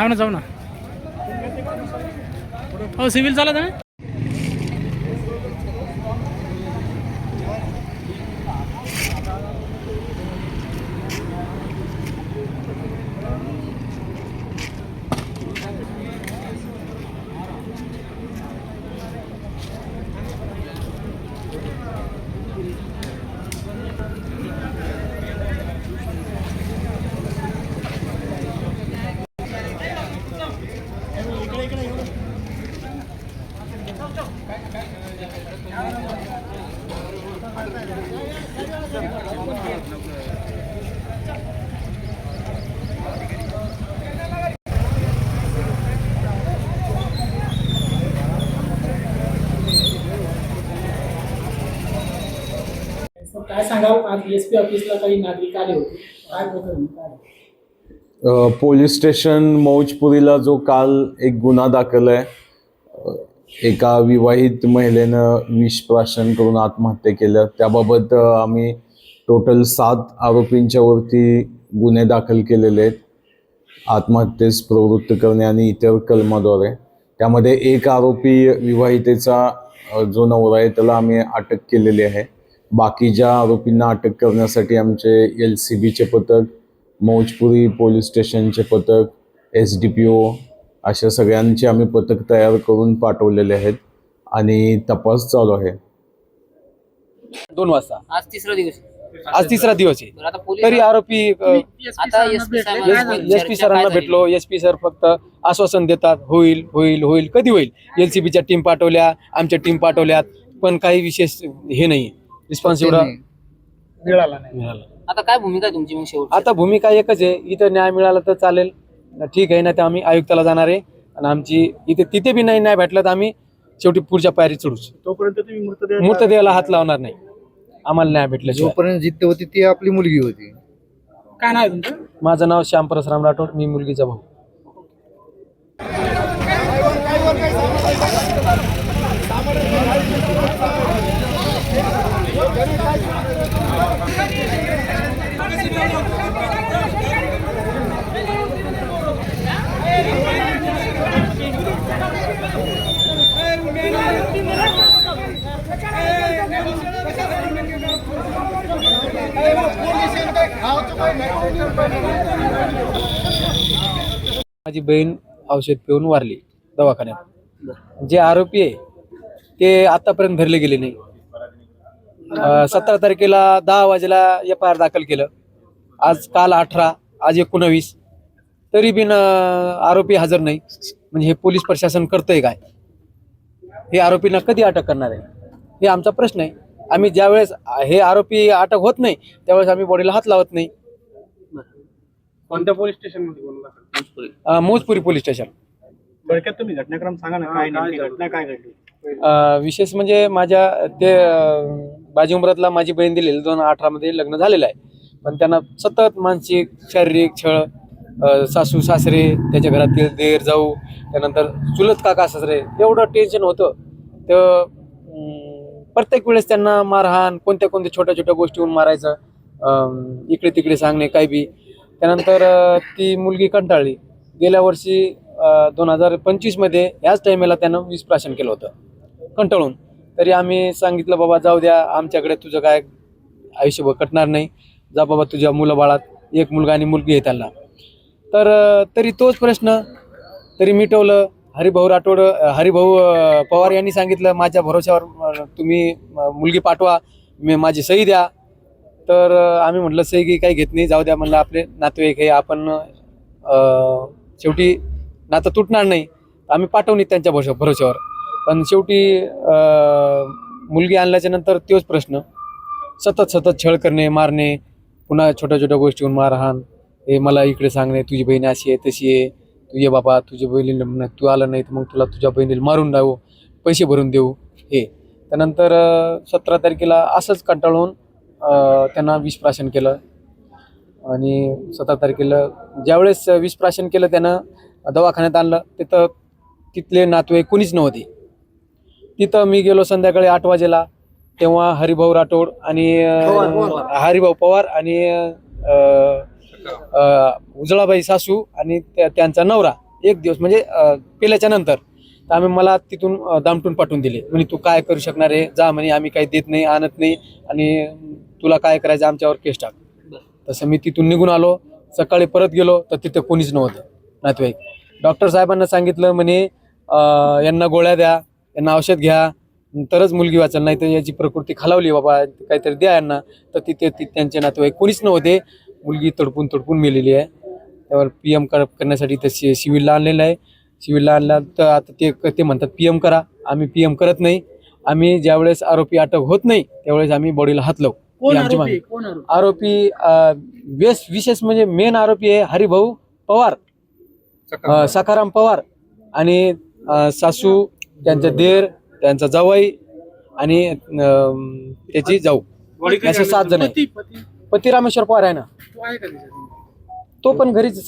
ना जाऊ ना. हो सिव्हिल चालत आहे. काय सांगाल, आज एसपी ऑफिसला काही नागरिक आले होते, काय प्रकरण काय? पोलीस स्टेशन मौजपुरीला जो काल एक गुन्हा दाखल आहे, एका विवाहित महिलेनं विष प्राशन करून आत्महत्या केल्या, त्याबाबत आम्ही टोटल 7 आरोपींच्या वरती गुन्हे दाखल केलेले आहेत आत्महत्येस प्रवृत्त करणे आणि इतर कलमाद्वारे. त्यामध्ये एक आरोपी विवाहितेचा जो नवरा आहे त्याला आम्ही अटक केलेली आहे. बाकीच्या आरोपींना अटक करण्यासाठी आमचे LCBचे पथक, मौजपुरी पोलीस स्टेशनचे पथक, SDPO अशा सगळ्यांचे आम्ही पथक तयार करून पाठवलेले आहेत आणि तपास चालू आहे. 2 वाजता आज तिसरा दिवस आहे. तरी आरोपी SP सरांना भेटलो. SP सर फक्त आश्वासन देतात, होईल होईल होईल, कधी होईल. LCBच्या टीम पाठवल्या, आमच्या टीम पाठवल्यात, पण काही विशेष हे नाही, रिस्पॉन्स एवढा मिळाला. आता काय भूमिका तुमची मग शेवट? आता भूमिका एकच आहे, इथं न्याय मिळाला तर चालेल, ठीक आहे ना, तर आम्ही आयुक्ताला जाणार आहे. आणि आमची तिथे बी नाही न्याय भेटला तर आम्ही शेवटी पुढच्या पायरी चढूच. तोपर्यंत तुम्ही मृतदेहाला हात लावणार नाही, आम्हाला न्याय भेटला. जोपर्यंत जिद्द होती ती आपली मुलगी होती. काय नाव आहे तुमचं? माझं नाव श्याम परसराम राठोड, मी मुलगीचा भाऊ. माझी बहीण औषध पिऊन वारली दवाखान्यात. जे आरोपी आहे ते आतापर्यंत धरले गेले नाही. 17 तारखेला 10 वाजेला FIR दाखल केलं, काल 18, आज 19, तरी बिन आरोपी हजर नाही. म्हणजे हे पोलीस प्रशासन करतंय काय? हे आरोपींना कधी अटक करणार आहे, हे आमचा प्रश्न आहे. आम्ही ज्यावेळेस हे आरोपी अटक होत नाही त्यावेळेस आम्ही बॉडीला हात लावत नाही. कोणत्या पोलीस स्टेशन मध्ये? Maujpuri police station. थोडक्यात तुम्ही घटनाक्रम सांगा ना, काय नेमकी घटना काय घडली? विशेष म्हणजे माझ्या ते बाजी उमरातला माझी बहीण दिलेली 2018 मध्ये लग्न झालेलं आहे, पण त्यांना सतत मानसिक शारीरिक छळ, सासू सासरे, त्याच्या घरातील देर जाऊ, त्यानंतर चुलत काका सासरे, एवढं टेन्शन होतं. तर प्रत्येक वेळेस त्यांना मारहाण, कोणत्या छोट्या छोट्या गोष्टीहून मारायचं, इकडे तिकडे सांगणे काय बी. त्यानंतर ती मुलगी कंटाळली. गेल्या वर्षी 2025 मध्ये याच टायमेला त्यानं विष प्राशन केलं होतं कंटाळून. तरी आम्ही सांगितलं, बाबा जाऊ द्या, आमच्याकडे तुझं काय आयुष्यभर कटणार नाही, जा बाबा, तुझ्या मुलं बाळात एक मुलगा आणि मुलगी आहे त्यांना. तर तरी तोच प्रश्न तरी मिटवलं. हरिभाऊ पवार यांनी सांगितलं, माझ्या भरोश्यावर तुम्ही मुलगी पाठवा, माझी सही द्या. तर आम्ही म्हटलं सही काही घेत नाही, जाऊ द्या म्हणलं, आपले नातेवाईक हे, आपण शेवटी नातं तुटणार नाही, आम्ही पाठवणी त्यांच्या भरोश्यावर. पण शेवटी मुलगी आणल्याच्या नंतर तोच प्रश्न, सतत छळ करणे, मारणे, पुन्हा छोट्या गोष्टीहून मारहाण, हे मला इकडे सांगणे, तुझी बहीण अशी आहे तशी आहे, तू ये बाबा, तुझ्या बहिणीला तू आला नाही तर मग तुला तुझ्या बहिणीला मारून देऊ, पैसे भरून देऊ हे. त्यानंतर 17 तारखेला असंच कंटाळून त्यांना विषप्राशन केलं. आणि 17 तारखेला ज्यावेळेस विषप्राशन केलं त्यानं दवाखान्यात आणलं. तिथं तिथले नातेवाईक कोणीच नव्हते. तिथं मी गेलो संध्याकाळी 8 वाजेला. तेव्हा हरिभाऊ राठोड आणि हरिभाऊ पवार आणि उजळाबाई सासू आणि त्यांचा नवरा एक दिवस म्हणजे पेल्याच्या नंतर तर मला तिथून दामटून पाठवून दिले. म्हणे तू काय करू शकणार आहे, जा म्हणे, आम्ही काही देत नाही आणत नाही आणि तुला काय करायचं आमच्यावर केस टाक. तसं मी तिथून निघून आलो. सकाळी परत गेलो तर तिथं कोणीच नव्हतं नातेवाईक. डॉक्टर साहेबांना सांगितलं म्हणे यांना गोळ्या द्या, यांना औषध घ्या, तरच मुलगी वाचेल, नाही तर याची प्रकृती खालावली बाबा, काहीतरी द्या यांना. तर तिथे त्यांचे नातेवाईक कोणीच नव्हते. मुलगी तडपून मेलेली आहे. त्यावर PM करण्यासाठी ते सिव्हिलला आणलेलं आहे. सिव्हिलला आणला तर आता ते म्हणतात PM करा. आम्ही PM करत नाही. आम्ही ज्यावेळेस आरोपी अटक होत नाही त्यावेळेस आम्ही बॉडीला हात लावू. कोण आमची आरोपी? मागणी. कोण आरोपी? आरोपी विशेष म्हणजे मेन आरोपी आहे हरिभाऊ पवार, सखाराम पवार आणि सासू, त्यांचा देर, त्यांचा जावई आणि त्याची जाऊ, असे 7 जण आहे. पती पती रामेश्वर पवार आहे ना, तो आहे का त्याच्यात? तो पण घरीच